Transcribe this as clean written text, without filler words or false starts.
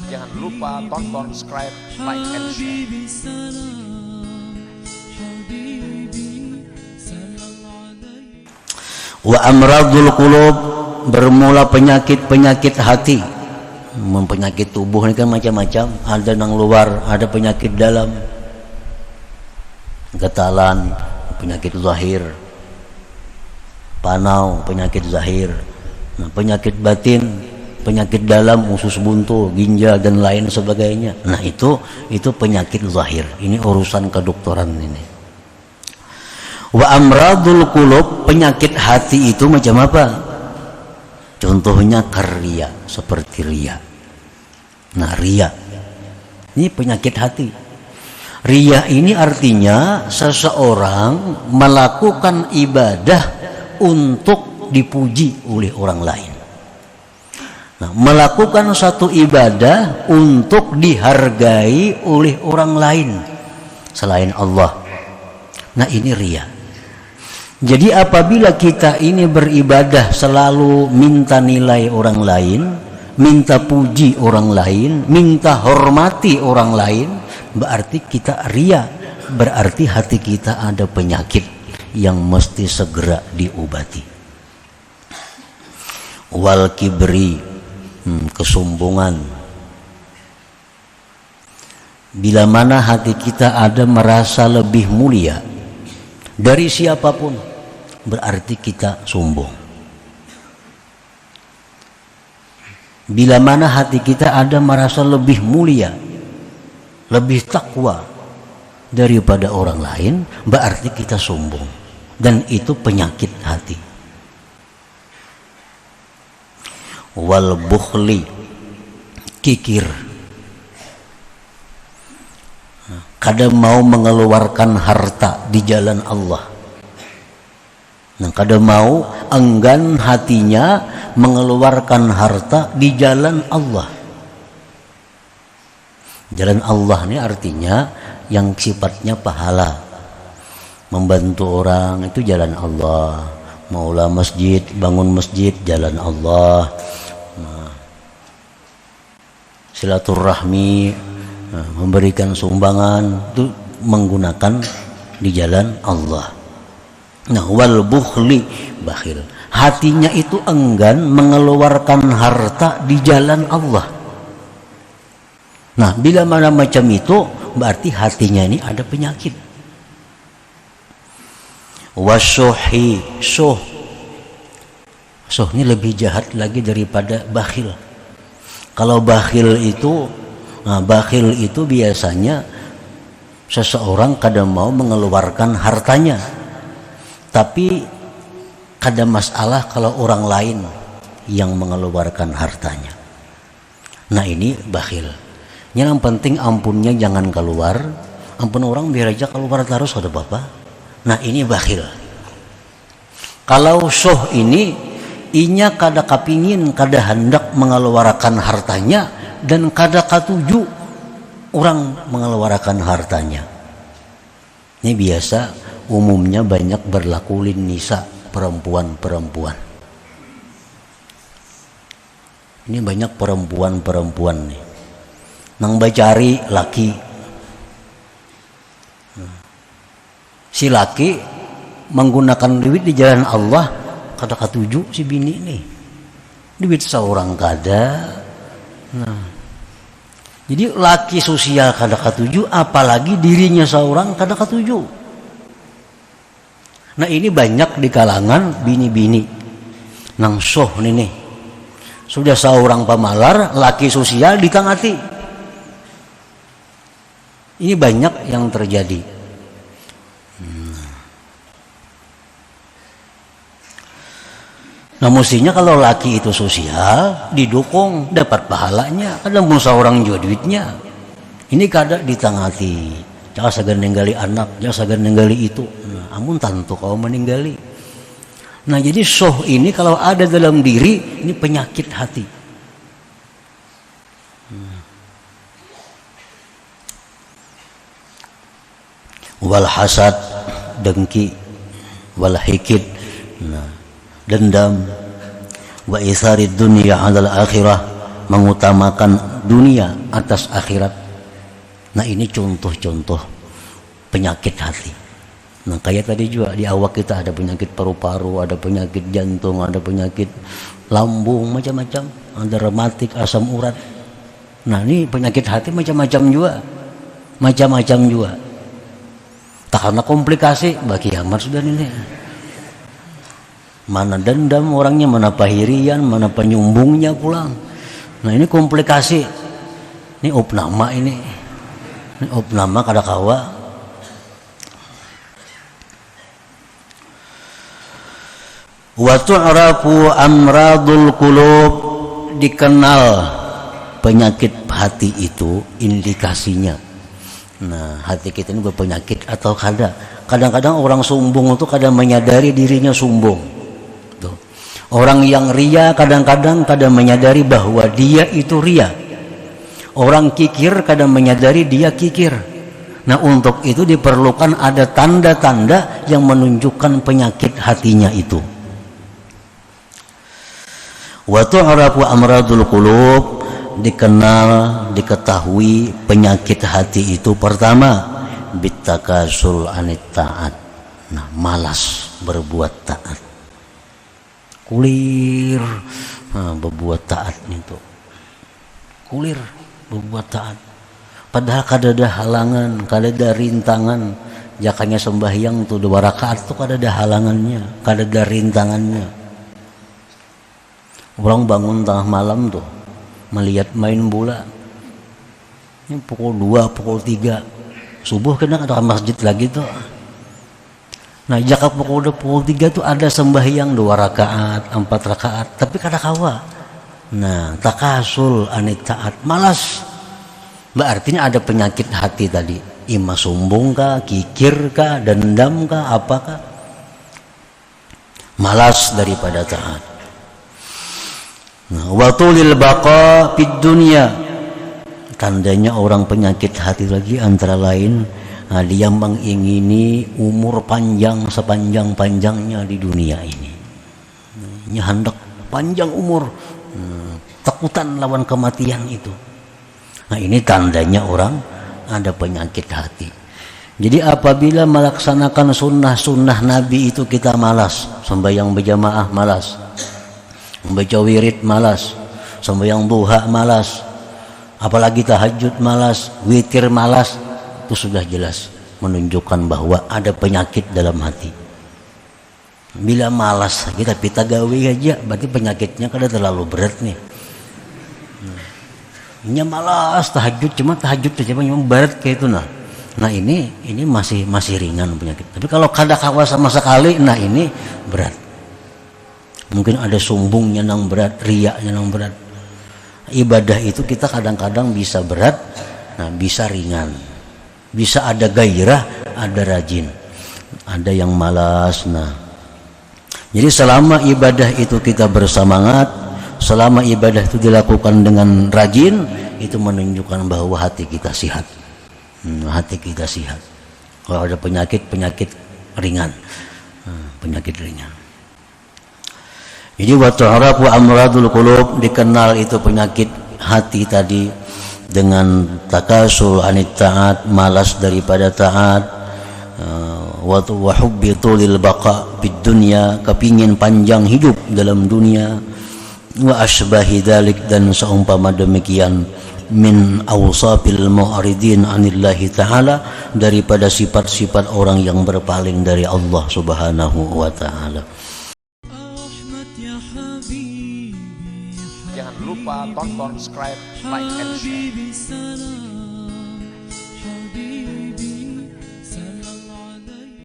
Jangan lupa tonton, subscribe, like, and share. Wa amradul qulub, bermula penyakit-penyakit hati. Penyakit tubuh ini kan macam-macam, ada yang luar, ada penyakit dalam, getalan, penyakit zahir, panau, penyakit zahir. Nah, penyakit batin, penyakit dalam, usus buntu, ginjal dan lain sebagainya. Nah, itu penyakit zahir. Ini urusan kedokteran ini. Wa amradul qulub, penyakit hati itu macam apa? Contohnya karya, seperti riya. Nah, riya ini penyakit hati. Riya ini artinya seseorang melakukan ibadah untuk dipuji oleh orang lain. Nah, melakukan satu ibadah untuk dihargai oleh orang lain selain Allah. Nah, ini riya. Jadi apabila kita ini beribadah selalu minta nilai orang lain, minta puji orang lain, minta hormati orang lain, berarti kita riya, berarti hati kita ada penyakit yang mesti segera diobati. Wal kibri, kesombongan. Bila mana hati kita ada merasa lebih mulia dari siapapun, berarti kita sombong. Bila mana hati kita ada merasa lebih mulia, lebih takwa daripada orang lain, berarti kita sombong. Dan itu penyakit hati. Wal bukhli, kikir. Kadang mau mengeluarkan harta di jalan Allah. Nah, kadang mau enggan hatinya mengeluarkan harta di jalan Allah. Jalan Allah ini artinya yang sifatnya pahala. Membantu orang itu jalan Allah. Maulah masjid, bangun masjid, jalan Allah. Nah, silaturahmi, memberikan sumbangan, itu menggunakan di jalan Allah. Nah, wal bukhli, bakhil, hatinya itu enggan mengeluarkan harta di jalan Allah. Nah, bila mana macam itu, berarti hatinya ini ada penyakit. Wasyuhi, syuh ini lebih jahat lagi daripada bakhil. Kalau bakhil itu biasanya seseorang kadang mau mengeluarkan hartanya, tapi kadang masalah kalau orang lain yang mengeluarkan hartanya. Nah, ini bakhil. Yang penting ampunnya jangan keluar, ampun orang biar aja keluar terus, ada bapak. Nah, ini bakhil. Kalau syuh ini, inya kada kapingin, kada hendak mengeluarkan hartanya, dan kada katuju orang mengeluarkan hartanya. Ini biasa umumnya banyak berlaku lin nisa, perempuan-perempuan. Ini banyak perempuan-perempuan nih nang bacari laki. Si laki menggunakan duit di jalan Allah, kada katuju si bini nih. Duit seorang kada. Nah, jadi laki sosial kada katuju, apalagi dirinya seorang kada katuju. Nah, ini banyak di kalangan bini-bini nang soh nih. Sudah seorang pamalar, laki sosial ditangati. Ini banyak yang terjadi. Nah, mestinya kalau laki itu sosial, didukung, dapat pahalanya. Kadang pun seorang jual duitnya. Ini kada ditangati. Jangan segan ninggali anak, jangan segan ninggali itu. Nah, amun tantu kau meninggali. Nah, jadi syuh ini kalau ada dalam diri, ini penyakit hati. Wal hasad, dengki, wal hikid, nah, dendam. wa itharid dunya 'alal akhirah, mengutamakan dunia atas akhirat. Nah, ini contoh-contoh penyakit hati. Nah, kayak tadi juga di awal kita ada penyakit paru-paru, ada penyakit jantung, ada penyakit lambung, macam-macam, ada rematik, asam urat. Nah, ini penyakit hati macam-macam juga. Macam-macam juga. Tak karena komplikasi, bagi kiamat sudah ini. Mana dendam orangnya, mana pahirian, mana penyumbungnya pulang. Nah, ini komplikasi. Ini opnama ini. Ini opnama kada kawa. Wa tu'rafu amradul qulub, dikenal penyakit hati itu indikasinya. Nah, hati kita ini berpenyakit atau kada. Kadang-kadang orang sombong itu kadang menyadari dirinya sombong. Tuh. Orang yang ria kadang-kadang menyadari bahwa dia itu ria. Orang kikir kadang menyadari dia kikir. Nah, untuk itu diperlukan ada tanda-tanda yang menunjukkan penyakit hatinya itu. Wa tu'rafu amradul qulub, dikenal, diketahui penyakit hati itu pertama bitakasul anit taat. Nah, malas berbuat taat. Kulir berbuat taat itu. Kulir berbuat taat. Padahal kada ada halangan, kada ada rintangan. Jakanya sembahyang tuh 2 rakaat tuh kada ada halangannya, kada ada rintangannya. Orang bangun tengah malam tuh melihat main bola. Ini pukul 2, pukul 3. Subuh kena ada masjid lagi tuh. Nah, jika pukul 3 tuh ada sembahyang 2 rakaat, 4 rakaat, tapi kada kawa. Nah, takasul anit taat, malas. Berarti ada penyakit hati tadi. Ima sombong kah, kikir kah, dendam kah, apakah? Malas daripada taat. Nah, wa tulil baqa fid dunya. Tandanya orang penyakit hati lagi antara lain, dia mengingini umur panjang sepanjang-panjangnya di dunia ini. Ini hendak panjang umur, takutan lawan kematian itu. Nah, ini tandanya orang ada penyakit hati. Jadi apabila melaksanakan sunnah-sunnah Nabi itu kita malas, sembahyang berjamaah malas, membaca wirid malas, sembahyang duha malas, apalagi tahajud malas, witir malas, itu sudah jelas menunjukkan bahwa ada penyakit dalam hati. Bila malas kita pita gawe aja, berarti penyakitnya kada terlalu berat nih. Ini malas tahajud, cuma tahajud saja cuma berat kayak itu. Nah ini masih ringan penyakit. Tapi kalau kada kawa sama sekali, nah ini berat. Mungkin ada sombongnya nang berat, riaknya nang berat. Ibadah itu kita kadang-kadang bisa berat, nah bisa ringan. Bisa ada gairah, ada rajin. Ada yang malas. Nah, jadi selama ibadah itu kita bersemangat, selama ibadah itu dilakukan dengan rajin, itu menunjukkan bahwa hati kita sehat. Hati kita sehat. Kalau ada penyakit ringan. Penyakit ringan. Jadi wa tu'rafu amradul qulub, dikenal itu penyakit hati tadi dengan takasul anit taat, malas daripada taat, wa hubbi tulil baqa fid dunya, kepingin panjang hidup dalam dunia, wa asbahi dzalik, dan seumpama demikian min awsafil mu'ridin anillahi ta'ala, daripada sifat-sifat orang yang berpaling dari Allah Subhanahu wa ta'ala. Jangan lupa tonton, subscribe, like, and share.